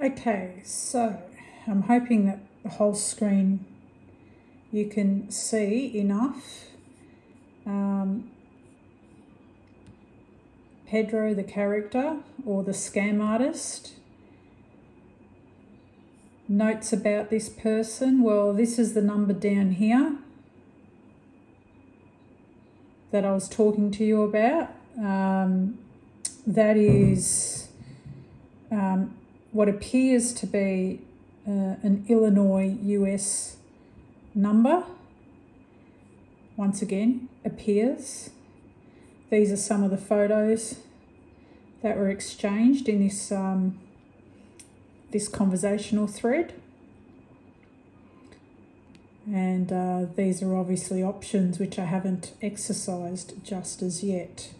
Okay, so I'm hoping that the whole screen you can see enough. Pedro, the character, or the scam artist. Notes about this person. Well, this is the number down here that I was talking to you about. That is what appears to be an Illinois US number. Once again, appears. These are some of the photos that were exchanged in this this conversational thread. And these are obviously options which I haven't exercised just as yet.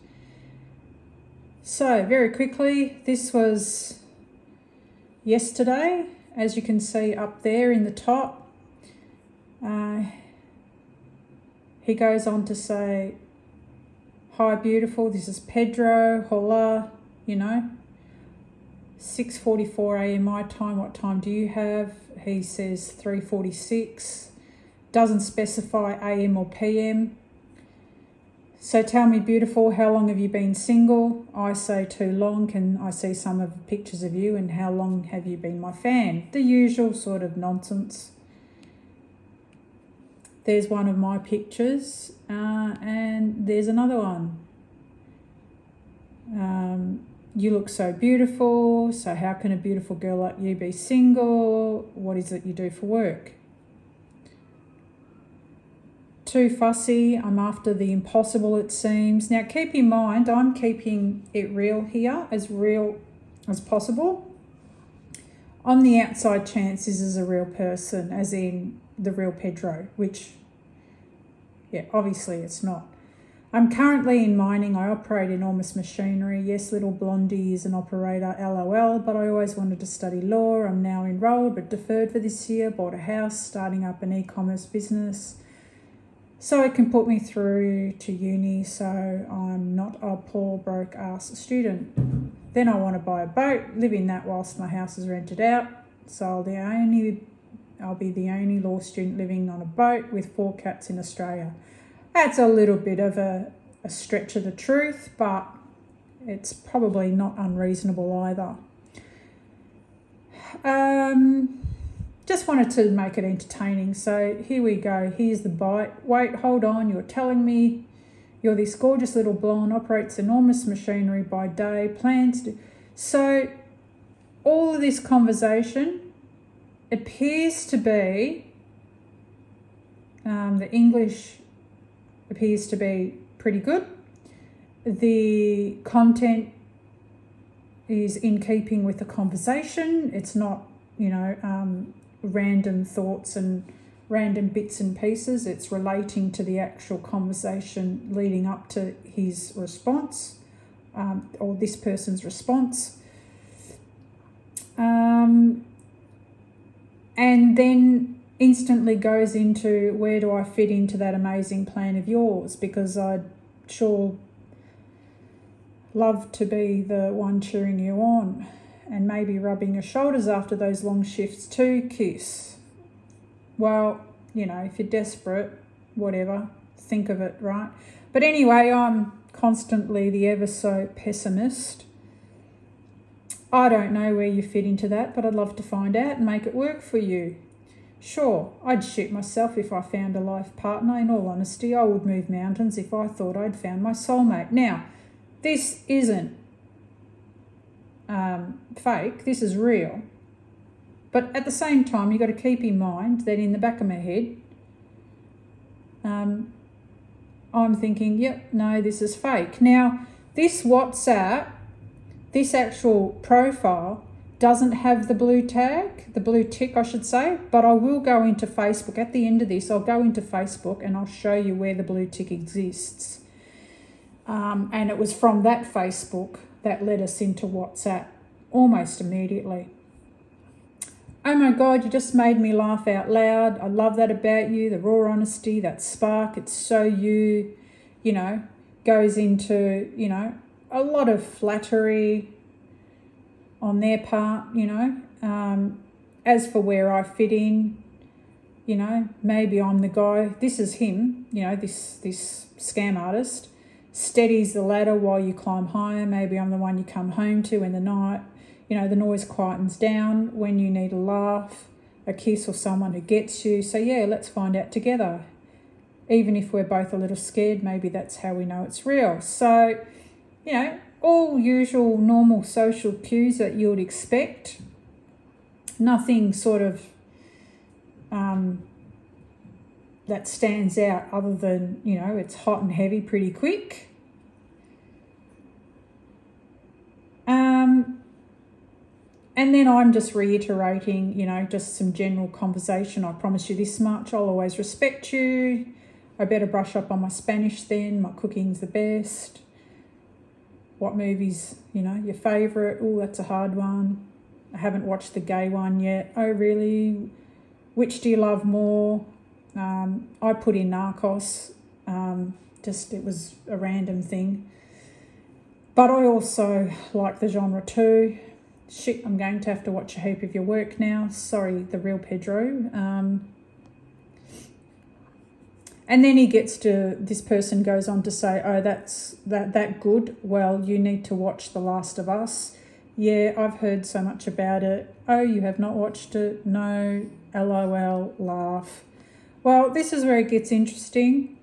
So very quickly, this was yesterday, as you can see up there in the top. He goes on to say, "Hi beautiful, this is Pedro, hola, 6:44 a.m. my time, what time do you have?" He says 3:46, doesn't specify AM or PM. "So tell me beautiful, how long have you been single?" I say too long, can I see some of the pictures of you, and how long have you been my fan? The usual sort of nonsense. There's one of my pictures, and there's another one. "You look so beautiful, so how can a beautiful girl like you be single? What is it you do for work?" "Too fussy, I'm after the impossible it seems." Now keep in mind, I'm keeping it real here, as real as possible. On the outside chance this is a real person, as in the real Pedro, which, yeah, obviously it's not. "I'm currently in mining. I operate enormous machinery. Yes, little blondie is an operator, LOL, but I always wanted to study law. I'm now enrolled but deferred for this year. Bought a house, starting up an e-commerce business so it can put me through to uni, so I'm not a poor broke ass student. Then I want to buy a boat, live in that whilst my house is rented out, so I'll be the only law student living on a boat with 4 cats in Australia." That's a little bit of a stretch of the truth, but it's probably not unreasonable either. Just wanted to make it entertaining, so here we go. Here's the bite. "Wait, hold on, you're telling me you're this gorgeous little blonde, operates enormous machinery by day, plans to..." So all of this conversation appears to be, the English appears to be pretty good. The content is in keeping with the conversation. It's not, random thoughts and random bits and pieces. It's relating to the actual conversation leading up to his response, or this person's response. And then instantly goes into, where do I fit into that amazing plan of yours? Because I'd sure love to be the one cheering you on and maybe rubbing your shoulders after those long shifts too, kiss. Well, if you're desperate, whatever, think of it, right? But anyway, I'm constantly the ever so pessimist. I don't know where you fit into that, but I'd love to find out and make it work for you. Sure, I'd shoot myself if I found a life partner. In all honesty, I would move mountains if I thought I'd found my soulmate. Now, this isn't fake, this is real. But at the same time, you've got to keep in mind that in the back of my head, I'm thinking, yep, no, this is fake. Now, this WhatsApp, this actual profile, doesn't have the blue tag, the blue tick, I should say, but I will go into Facebook. At the end of this, I'll go into Facebook and I'll show you where the blue tick exists. And it was from that Facebook that led us into WhatsApp almost immediately. "Oh my God, you just made me laugh out loud. I love that about you, the raw honesty, that spark. It's so you, goes into, a lot of flattery, on their part, you know. As for where I fit in, you know, maybe I'm the guy. This is him, you know, this scam artist. Steadies the ladder while you climb higher. Maybe I'm the one you come home to in the night. You know, the noise quietens down when you need a laugh, a kiss, or someone who gets you. So yeah, let's find out together. Even if we're both a little scared, maybe that's how we know it's real. So, you know, all usual normal social cues that you would expect. Nothing sort of that stands out other than, you know, it's hot and heavy pretty quick. And then I'm just reiterating, you know, just some general conversation. I promise you this much, I'll always respect you. I better brush up on my Spanish then. My cooking's the best. What movies, you know, your favourite? Oh, that's a hard one. I haven't watched the gay one yet. Oh, really? Which do you love more? I put in Narcos. Just it was a random thing. But I also like the genre too. Shit, I'm going to have to watch a heap of your work now. Sorry, the real Pedro. And then he gets to, this person goes on to say, oh, that's that good. Well, you need to watch The Last of Us. Yeah, I've heard so much about it. Oh, you have not watched it? No, LOL, laugh. Well, this is where it gets interesting.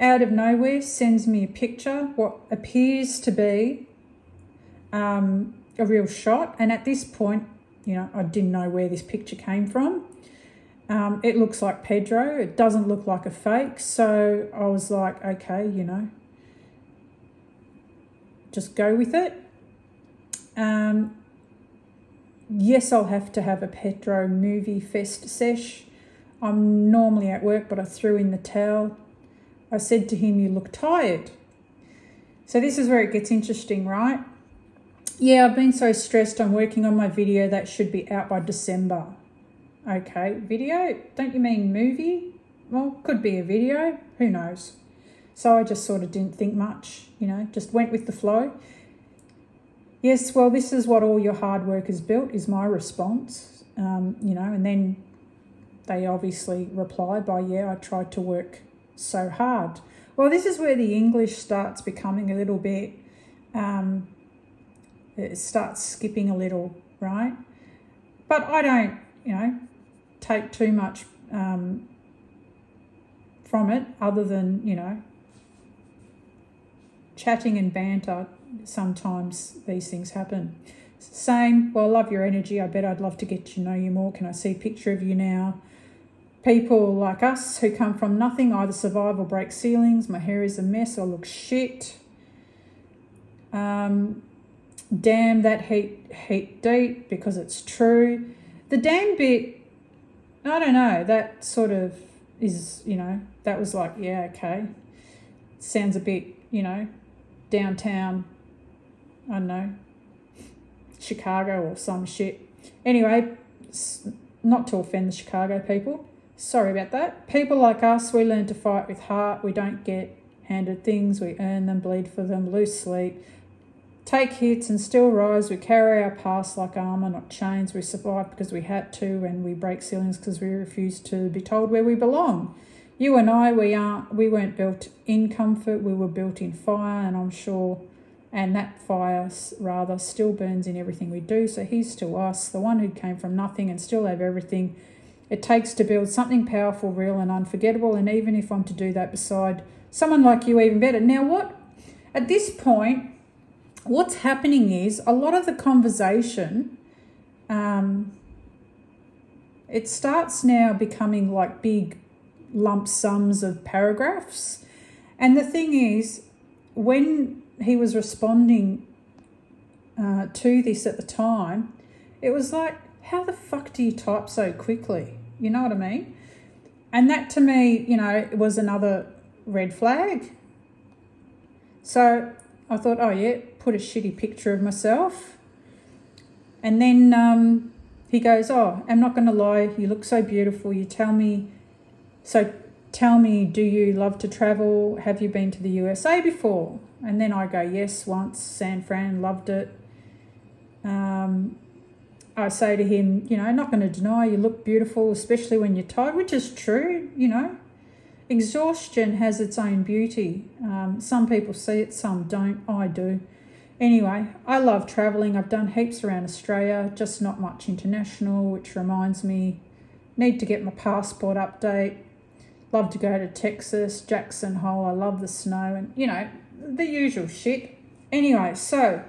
Out of nowhere, sends me a picture, what appears to be a real shot. And at this point, you know, I didn't know where this picture came from. It looks like Pedro. It doesn't look like a fake. So I was like, okay, you know, just go with it. Yes, I'll have to have a Pedro movie fest sesh. I'm normally at work, but I threw in the towel. I said to him, you look tired. So this is where it gets interesting, right? Yeah, I've been so stressed. I'm working on my video that should be out by December. Okay, video? Don't you mean movie? Well, could be a video. Who knows? So I just sort of didn't think much, you know, just went with the flow. Yes, well, this is what all your hard work has built, is my response, you know, and then they obviously replied by, yeah, I tried to work so hard. Well, this is where the English starts becoming a little bit, it starts skipping a little, right? But I don't, you know, take too much from it other than, you know, chatting and banter. Sometimes these things happen. Same, well, I love your energy. I bet I'd love to get to know you more. Can I see a picture of you now? People like us who come from nothing either survive or break ceilings. My hair is a mess. I look shit. Damn that heat deep, because it's true. The damn bit, I don't know, that sort of is, you know, that was like, yeah, okay. Sounds a bit, you know, downtown, I don't know, Chicago or some shit. Anyway, not to offend the Chicago people. Sorry about that. People like us, we learn to fight with heart. We don't get handed things. We earn them, bleed for them, lose sleep, take hits and still rise. We carry our past like armour, not chains. We survive because we had to, and we break ceilings because we refuse to be told where we belong. You and I, we weren't built in comfort. We were built in fire, and I'm sure, and that fire rather still burns in everything we do. So here's to us, the one who came from nothing and still have everything it takes to build something powerful, real and unforgettable. And even if I'm to do that beside someone like you, even better. Now what, at this point, what's happening is a lot of the conversation, it starts now becoming like big lump sums of paragraphs. And the thing is, when he was responding to this at the time, it was like, how the fuck do you type so quickly? You know what I mean? And that to me, you know, was another red flag. So I thought, oh yeah, put a shitty picture of myself. And then he goes, oh, I'm not going to lie, you look so beautiful. You tell me, do you love to travel? Have you been to the USA before? And then I go, yes, once, San Fran, loved it. I say to him, you know, not going to deny you look beautiful, especially when you're tired, which is true, you know. Exhaustion has its own beauty. Some people see it, some don't. I do. Anyway, I love travelling. I've done heaps around Australia, just not much international, which reminds me, need to get my passport update. Love to go to Texas, Jackson Hole. I love the snow and, you know, the usual shit. Anyway, so,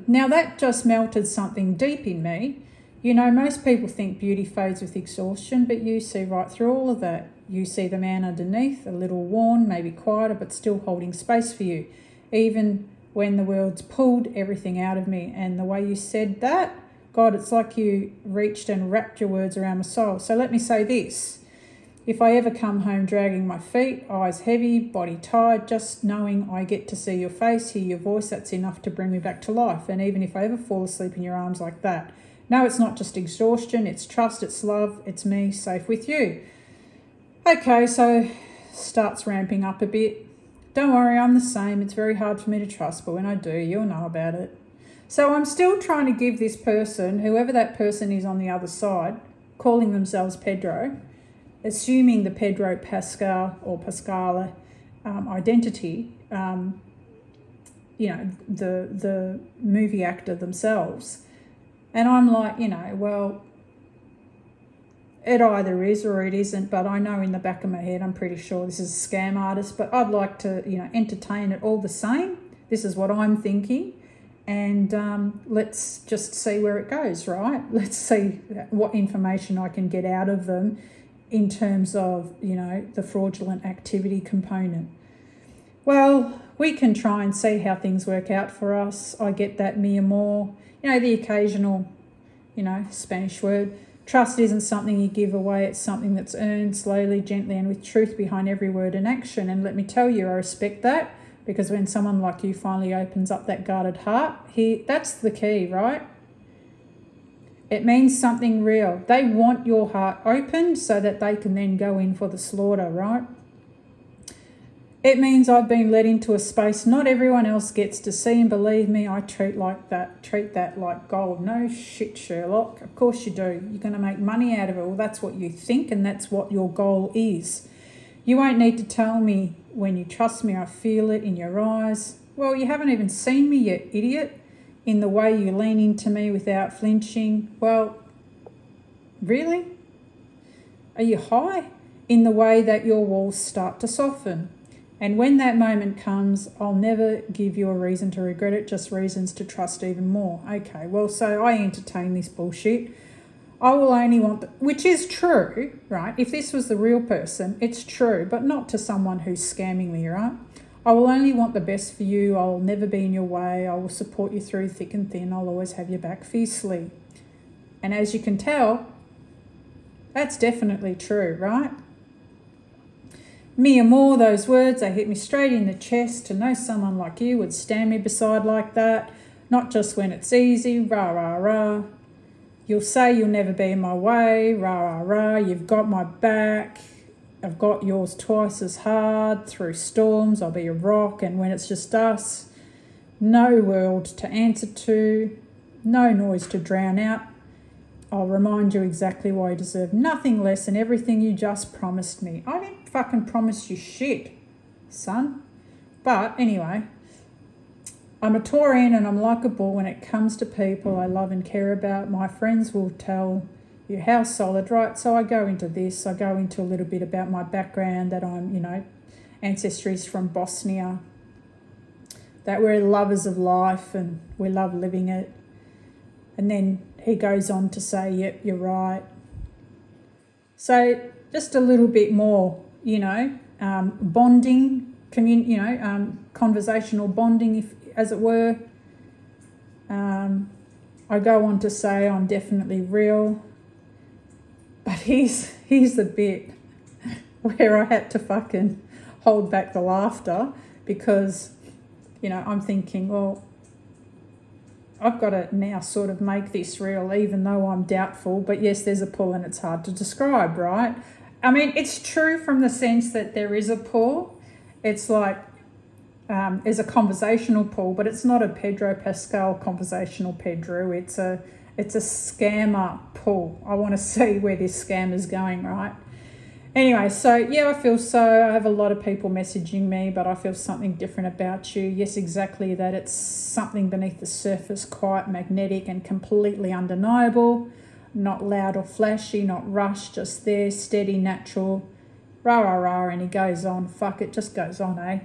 now that just melted something deep in me. You know, most people think beauty fades with exhaustion, but you see right through all of that. You see the man underneath, a little worn, maybe quieter, but still holding space for you, even when the world's pulled everything out of me. And the way you said that, God, it's like you reached and wrapped your words around my soul. So let me say this. If I ever come home dragging my feet, eyes heavy, body tired, just knowing I get to see your face, hear your voice, that's enough to bring me back to life. And even if I ever fall asleep in your arms like that, no, it's not just exhaustion, it's trust, it's love, it's me, safe with you. Okay, so starts ramping up a bit. Don't worry, I'm the same. It's very hard for me to trust, but when I do, you'll know about it. So I'm still trying to give this person, whoever that person is on the other side, calling themselves Pedro, assuming the Pedro Pascal or Pascal identity, you know, the movie actor themselves. And I'm like, you know, well, it either is or it isn't, but I know in the back of my head, I'm pretty sure this is a scam artist, but I'd like to, you know, entertain it all the same. This is what I'm thinking. And let's just see where it goes, right? Let's see what information I can get out of them in terms of, you know, the fraudulent activity component. Well, we can try and see how things work out for us. I get that, mi amor, you know, the occasional, you know, Spanish word. Trust isn't something you give away. It's something that's earned slowly, gently, and with truth behind every word and action. And let me tell you, I respect that, because when someone like you finally opens up that guarded heart, that's the key, right? It means something real. They want your heart opened so that they can then go in for the slaughter, right? It means I've been led into a space not everyone else gets to see, and believe me, I treat that like gold. No shit, Sherlock. Of course you do. You're going to make money out of it. Well, that's what you think, and that's what your goal is. You won't need to tell me when you trust me. I feel it in your eyes. Well, you haven't even seen me yet, idiot. In the way you lean into me without flinching. Well, really? Are you high? In the way that your walls start to soften. And when that moment comes, I'll never give you a reason to regret it, just reasons to trust even more. Okay, well, so I entertain this bullshit. I will only want, which is true, right? If this was the real person, it's true, but not to someone who's scamming me, right? I will only want the best for you. I'll never be in your way. I will support you through thick and thin. I'll always have your back fiercely. And as you can tell, that's definitely true, right? Mi amor, those words, they hit me straight in the chest. To know someone like you would stand me beside like that, not just when it's easy, rah, rah, rah. You'll say you'll never be in my way, rah, rah, rah. You've got my back. I've got yours twice as hard. Through storms, I'll be a rock. And when it's just us, no world to answer to, no noise to drown out, I'll remind you exactly why you deserve nothing less than everything you just promised me. I didn't fucking promise you shit, son. But anyway, I'm a Taurian and I'm like a bull when it comes to people I love and care about. My friends will tell you how solid, right? So I go into this. I go into a little bit about my background, that I'm, you know, ancestries from Bosnia, that we're lovers of life and we love living it. And then he goes on to say, yep, you're right. So just a little bit more, you know, bonding, conversational bonding, if as it were. I go on to say I'm definitely real. But here's the bit where I had to fucking hold back the laughter, because, you know, I'm thinking, well, I've got to now sort of make this real, even though I'm doubtful. But yes, there's a pull and it's hard to describe, right? I mean, it's true from the sense that there is a pull. It's like, is a conversational pool, but it's not a Pedro Pascal conversational Pedro. It's a scammer pool. I want to see where this scam is going, right? Anyway, so yeah, I have a lot of people messaging me, but I feel something different about you. Yes, exactly that. It's something beneath the surface, quiet, magnetic, and completely undeniable. Not loud or flashy, not rushed, just there, steady, natural, rah, rah, rah, and he goes on. Fuck, it just goes on, eh?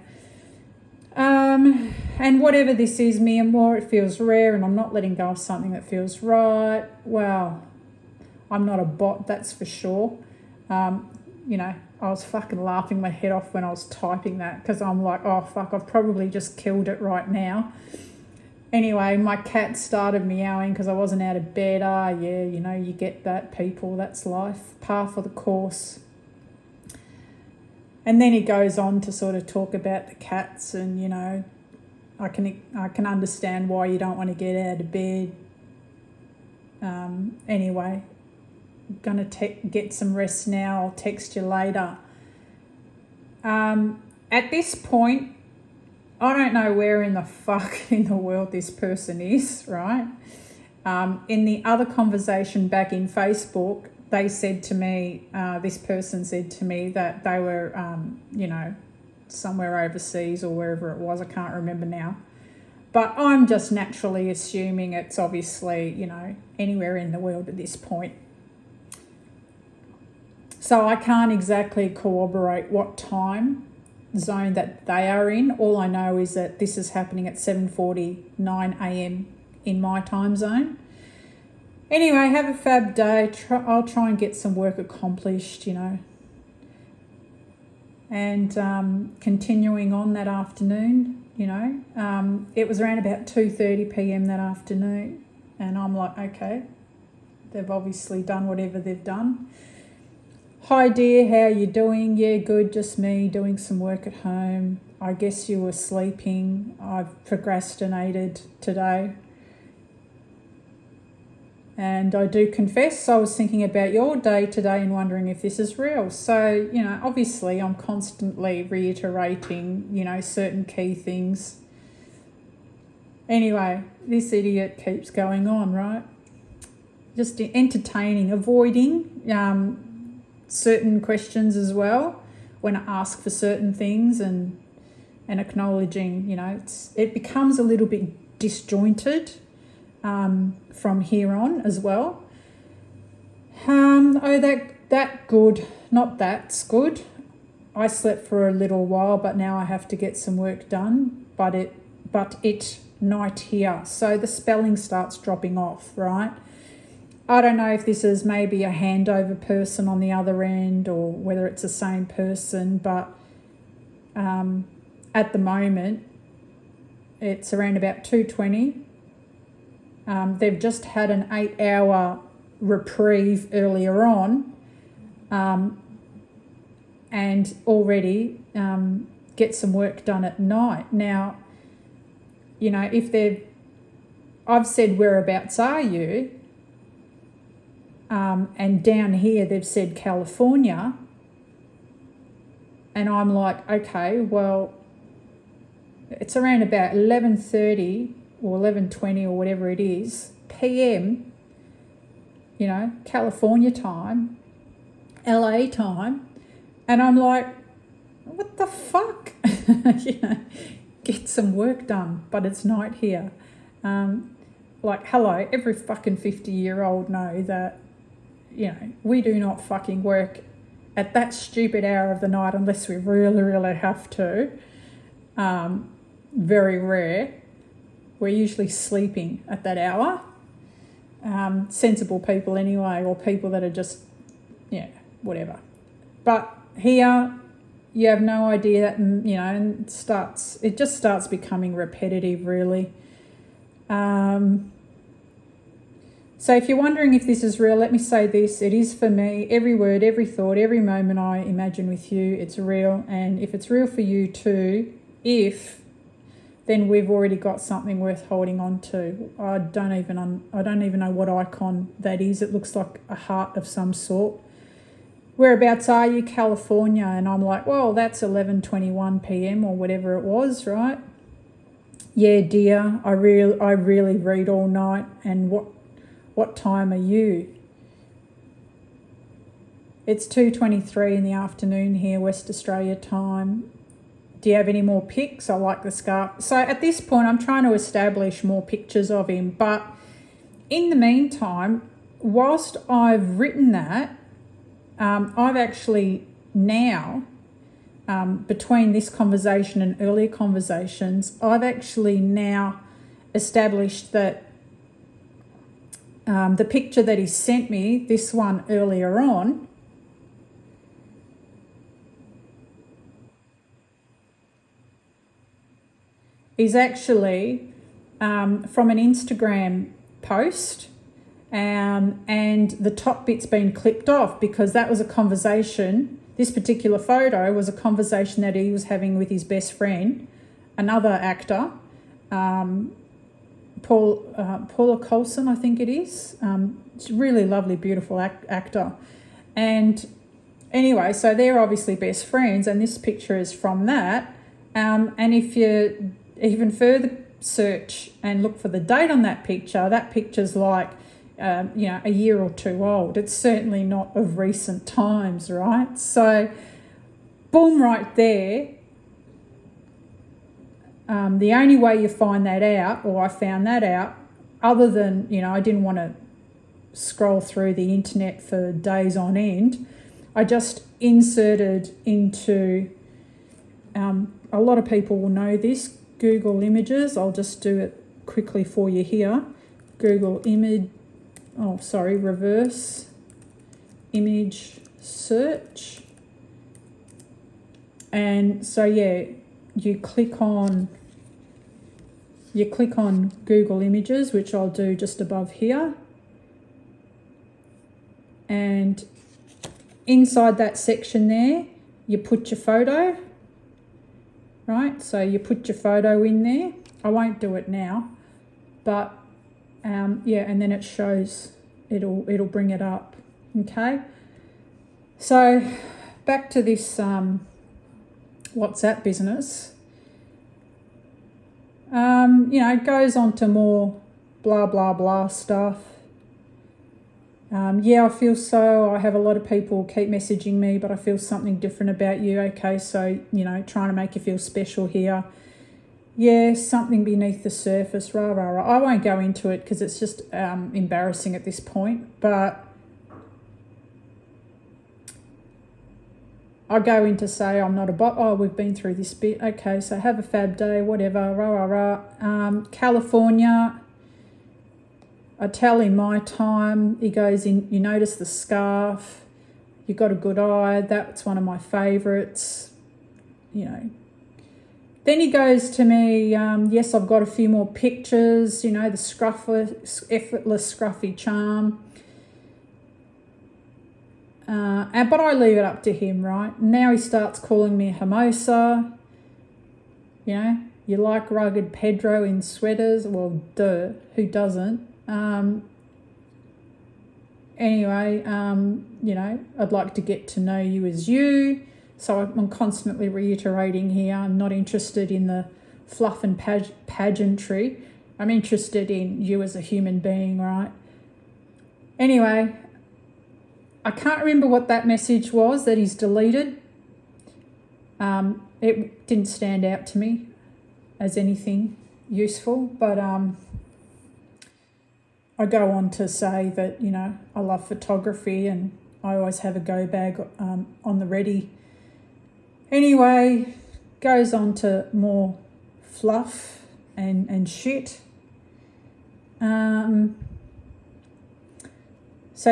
And whatever this is, me and more, it feels rare, and I'm not letting go of something that feels right. Well, I'm not a bot, that's for sure. You know, I was fucking laughing my head off when I was typing that, because I'm like, oh, fuck, I've probably just killed it right now. Anyway, my cat started meowing because I wasn't out of bed. Yeah, you know, you get that, people. That's life, par for the course. And then he goes on to sort of talk about the cats and, you know, I can understand why you don't want to get out of bed. Anyway, going to get some rest now. I'll text you later. At this point, I don't know where in the fuck in the world this person is, right? In the other conversation back in Facebook, they said to me, this person said to me that they were, you know, somewhere overseas or wherever it was. I can't remember now. But I'm just naturally assuming it's obviously, you know, anywhere in the world at this point. So I can't exactly corroborate what time zone that they are in. All I know is that this is happening at 7:49 a.m. in my time zone. Anyway, have a fab day. I'll try and get some work accomplished, you know. And continuing on that afternoon, you know, it was around about 2:30 p.m. that afternoon. And I'm like, okay, they've obviously done whatever they've done. Hi dear, how are you doing? Yeah, good, just me doing some work at home. I guess you were sleeping. I've procrastinated today. And I do confess I was thinking about your day today and wondering if this is real. So, you know, obviously I'm constantly reiterating, you know, certain key things. Anyway, this idiot keeps going on, right? Just entertaining, avoiding certain questions as well when I ask for certain things and acknowledging, you know, it becomes a little bit disjointed from here on as well. That good, not that's good. I slept for a little while, but now I have to get some work done. But it night here, so the spelling starts dropping off, right? I don't know if this is maybe a handover person on the other end or whether it's the same person, but at the moment it's around about 2:20. They've just had an 8-hour reprieve earlier on and already get some work done at night. Now, you know, I've said whereabouts are you? And down here they've said California. And I'm like, okay, well, it's around about 11:30 or 11:20 or whatever it is, PM, you know, California time, LA time. And I'm like, what the fuck? You know, get some work done, but it's night here. Like, hello, every fucking 50-year-old know that, you know, we do not fucking work at that stupid hour of the night unless we really, really have to. Very rare. We're usually sleeping at that hour. Sensible people anyway, or people that are just, yeah, whatever. But here, you have no idea that, you know, and it just starts becoming repetitive, really. So if you're wondering if this is real, let me say this. It is for me. Every word, every thought, every moment I imagine with you, it's real. And if it's real for you too, then we've already got something worth holding on to. I don't even know what icon that is. It looks like a heart of some sort. whereabouts are you, California? And I'm like, well, that's 11:21 p.m. or whatever it was, right? Yeah, dear, I really read all night. And what time are you? It's 2:23 in the afternoon here, West Australia time. Do you have any more pics? I like the scarf. So at this point, I'm trying to establish more pictures of him. But in the meantime, whilst I've written that, I've actually now, between this conversation and earlier conversations, I've actually now established that the picture that he sent me, this one earlier on, is actually from an Instagram post, and the top bit's been clipped off because that was a conversation. This particular photo was a conversation that he was having with his best friend, another actor, Paula Coulson, I think it is. She's a really lovely, beautiful actor. And anyway, so they're obviously best friends, and this picture is from that. And if you even further search and look for the date on that picture's like, a year or two old. It's certainly not of recent times, right? So, boom, right there. The only way you find that out, or I found that out, other than, I didn't want to scroll through the internet for days on end, I just inserted into, a lot of people will know this, Google Images. I'll just do it quickly for you here. Reverse image search. And so, yeah, you click on Google Images, which I'll do just above here. And inside that section there, you put your photo, right? So you put your photo in there. I won't do it now, but and then it shows, it'll bring it up. Okay. So back to this WhatsApp business. It goes on to more blah, blah, blah stuff. I feel so. I have a lot of people keep messaging me, but I feel something different about you. Okay, so, trying to make you feel special here. Yeah, something beneath the surface, rah, rah, rah. I won't go into it because it's just embarrassing at this point, but I go in to say I'm not a bot. Oh, we've been through this bit. Okay, so have a fab day, whatever, rah, rah, rah. California, I tell him my time. He goes in, you notice the scarf, you got a good eye, that's one of my favourites, Then he goes to me, yes, I've got a few more pictures, the effortless scruffy charm. But I leave it up to him, right? Now he starts calling me a hermosa. You like rugged Pedro in sweaters? Well, duh, who doesn't? Anyway, I'd like to get to know you as you. So I'm constantly reiterating here, I'm not interested in the fluff and pageantry. I'm interested in you as a human being, right? Anyway, I can't remember what that message was that he's deleted. It didn't stand out to me as anything useful, but I go on to say that, I love photography and I always have a go bag on the ready. Anyway, goes on to more fluff and shit. So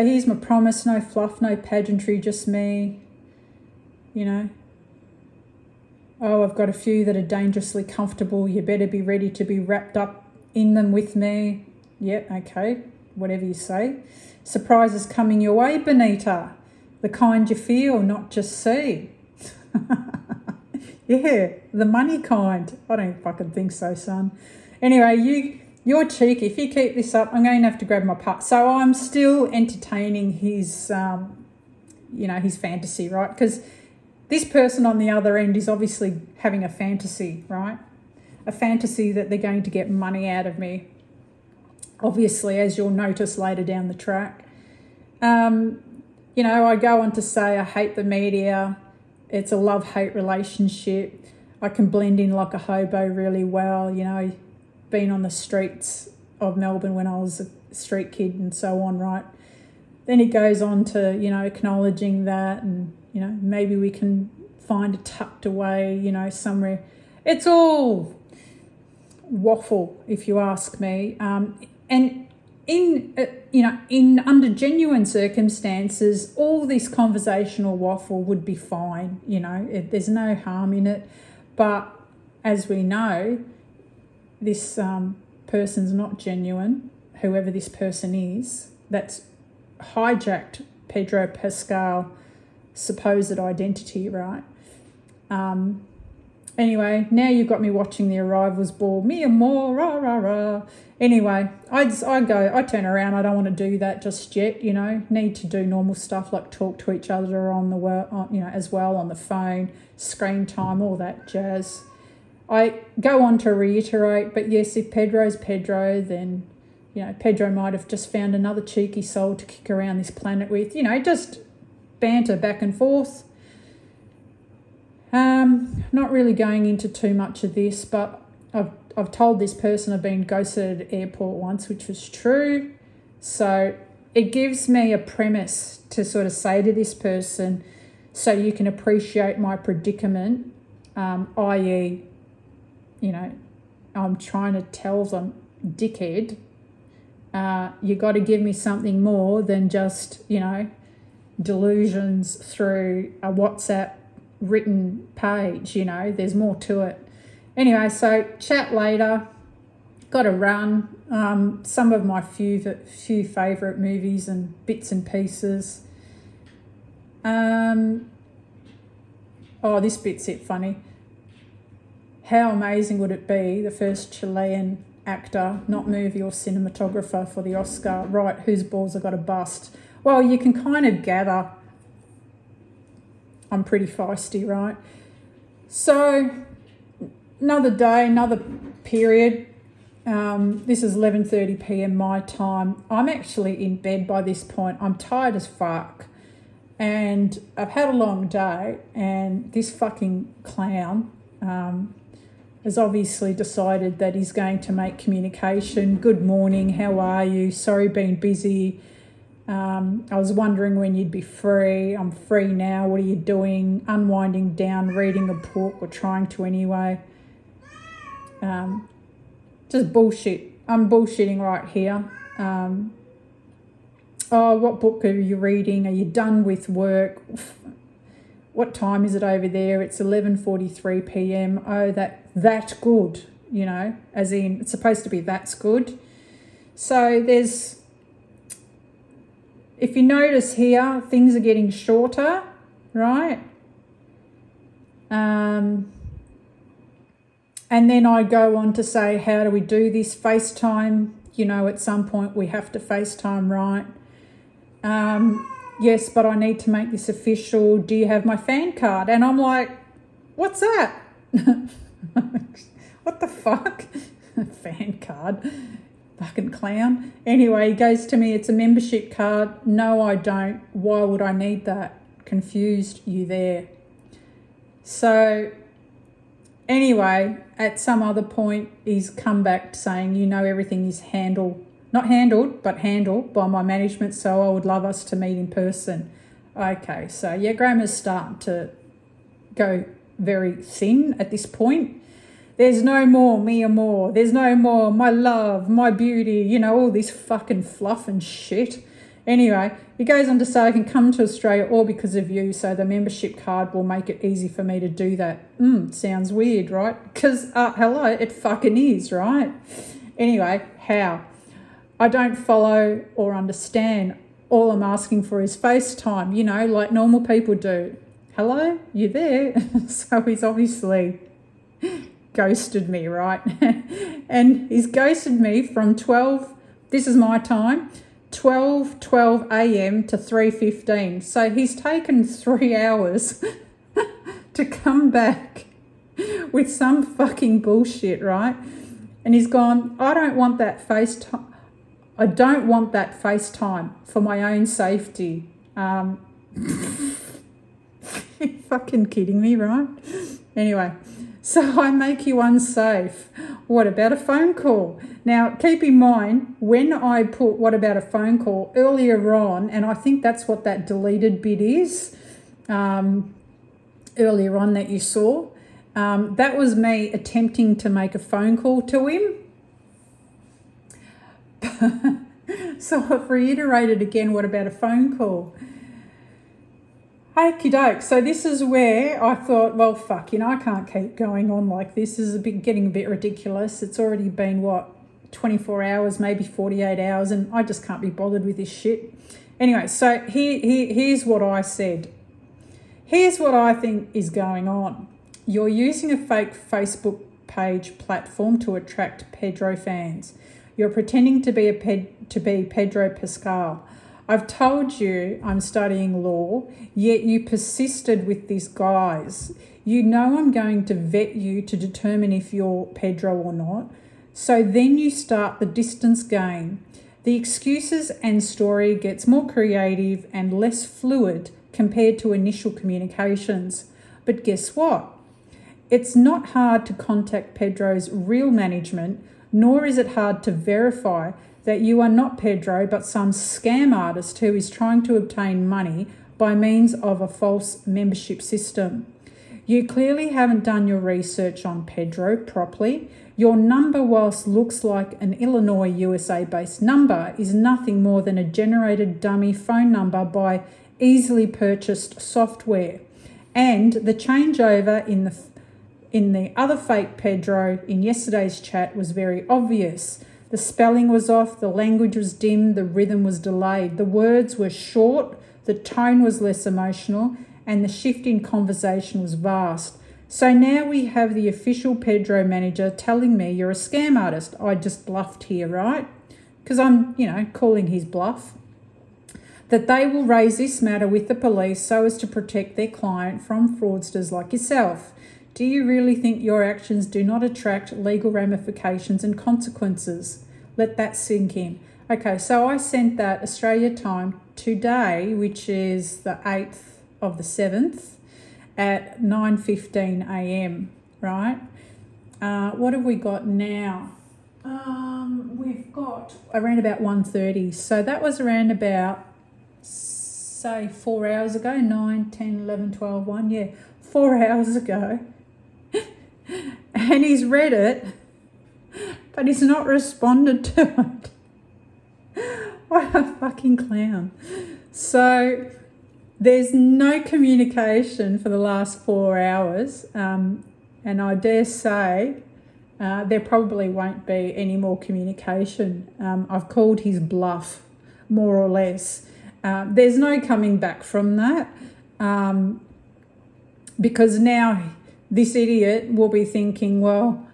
here's my promise, no fluff, no pageantry, just me, Oh, I've got a few that are dangerously comfortable. You better be ready to be wrapped up in them with me. Yep, okay, whatever you say. Surprises coming your way, Benita. The kind you feel, not just see. Yeah, the money kind. I don't fucking think so, son. Anyway, you're cheeky. If you keep this up, I'm going to have to grab my pup. So I'm still entertaining his, his fantasy, right? Because this person on the other end is obviously having a fantasy, right? A fantasy that they're going to get money out of me, obviously, as you'll notice later down the track. I go on to say I hate the media. It's a love-hate relationship. I can blend in like a hobo really well, being on the streets of Melbourne when I was a street kid and so on, right? Then it goes on to, acknowledging that and, maybe we can find a tucked away, somewhere. It's all waffle, if you ask me. And in under genuine circumstances, all this conversational waffle would be fine. There's no harm in it. But as we know, this person's not genuine, whoever this person is, that's hijacked Pedro Pascal supposed identity, right? Anyway, now you've got me watching the Arrivals ball. Me and more, rah, rah, rah. Anyway, I turn around. I don't want to do that just yet, Need to do normal stuff like talk to each other as well on the phone, screen time, all that jazz. I go on to reiterate, but yes, if Pedro's Pedro, then, Pedro might have just found another cheeky soul to kick around this planet with, just banter back and forth. Not really going into too much of this, but I've told this person I've been ghosted at an airport once, which was true. So it gives me a premise to sort of say to this person, so you can appreciate my predicament, i.e., I'm trying to tell them, dickhead, you got to give me something more than just, delusions through a WhatsApp written page, there's more to it. Anyway, so chat later. Got to run. Some of my few favourite movies and bits and pieces. This bit's it funny. How amazing would it be, the first Chilean actor, not movie or cinematographer, for the Oscar, right, whose balls I got to bust? Well, you can kind of gather I'm pretty feisty, right? So another day, another period. This is 11:30 p.m. my time. I'm actually in bed by this point. I'm tired as fuck. And I've had a long day, and this fucking clown has obviously decided that he's going to make communication. Good morning, how are you? Sorry, been busy. I was wondering when you'd be free. I'm free now. What are you doing? Unwinding down, reading a book, or trying to anyway. Just bullshit. I'm bullshitting right here. What book are you reading? Are you done with work? What time is it over there? It's 11:43 p.m. Oh, that's good, as in it's supposed to be that's good. So if you notice here, things are getting shorter, right? And then I go on to say, how do we do this? FaceTime, at some point we have to FaceTime, right? Yes, but I need to make this official. Do you have my fan card? And I'm like, what's that? What the fuck? Fan card. Fucking clown. Anyway, he goes to me, it's a membership card. No, I don't. Why would I need that? Confused you there. So anyway, at some other point, he's come back saying, everything is not handled, but handled by my management, so I would love us to meet in person. Okay, so yeah, grammar's starting to go very thin at this point. There's no more me and more. There's no more my love, my beauty, all this fucking fluff and shit. Anyway, he goes on to say I can come to Australia all because of you, so the membership card will make it easy for me to do that. Sounds weird, right? Because, hello, it fucking is, right? Anyway, how? I don't follow or understand. All I'm asking for is FaceTime, like normal people do. Hello, you there? So he's obviously ghosted me, right? And he's ghosted me from 12, this is my time, 12 a.m. to 3:15. So he's taken 3 hours to come back with some fucking bullshit, right? And he's gone, I don't want that FaceTime. I don't want that FaceTime for my own safety. You're fucking kidding me, right? Anyway, so I make you unsafe. What about a phone call? Now, keep in mind, when I put what about a phone call earlier on, and I think that's what that deleted bit is, earlier on that you saw, that was me attempting to make a phone call to him. So I've reiterated again, what about a phone call? Okie doke. So this is where I thought, well, fuck, I can't keep going on like this. This is getting a bit ridiculous. It's already been, 24 hours, maybe 48 hours, and I just can't be bothered with this shit. Anyway, so here's what I said. Here's what I think is going on. You're using a fake Facebook page platform to attract Pedro fans. You're pretending to be Pedro Pascal. I've told you I'm studying law, yet you persisted with this guise. You know I'm going to vet you to determine if you're Pedro or not. So then you start the distance game. The excuses and story gets more creative and less fluid compared to initial communications. But guess what? It's not hard to contact Pedro's real management, nor is it hard to verify that you are not Pedro but some scam artist who is trying to obtain money by means of a false membership system. You clearly haven't done your research on Pedro properly. Your number, whilst looks like an Illinois, USA-based number, is nothing more than a generated dummy phone number by easily purchased software. And the changeover in the other fake Pedro in yesterday's chat was very obvious. The spelling was off, the language was dim, the rhythm was delayed, the words were short, the tone was less emotional, and the shift in conversation was vast. So now we have the official Pedro manager telling me you're a scam artist. I just bluffed here, right? Because I'm, calling his bluff. That they will raise this matter with the police so as to protect their client from fraudsters like yourself. Do you really think your actions do not attract legal ramifications and consequences? Let that sink in. Okay, so I sent that Australia time today, which is the 8th of the 7th at 9:15 a.m, right? What have we got now? We've got around about 1:30. So that was around about, say, 4 hours ago, 9, 10, 11, 12, 1, yeah, 4 hours ago. And he's read it, but he's not responded to it. What a fucking clown. So there's no communication for the last 4 hours, and I dare say there probably won't be any more communication. I've called his bluff, more or less. There's no coming back from that, because now this idiot will be thinking, well,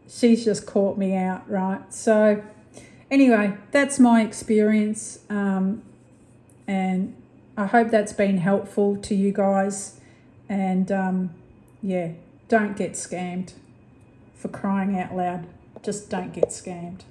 she's just caught me out, right? So anyway, that's my experience, and I hope that's been helpful to you guys. And yeah, don't get scammed, for crying out loud. Just don't get scammed.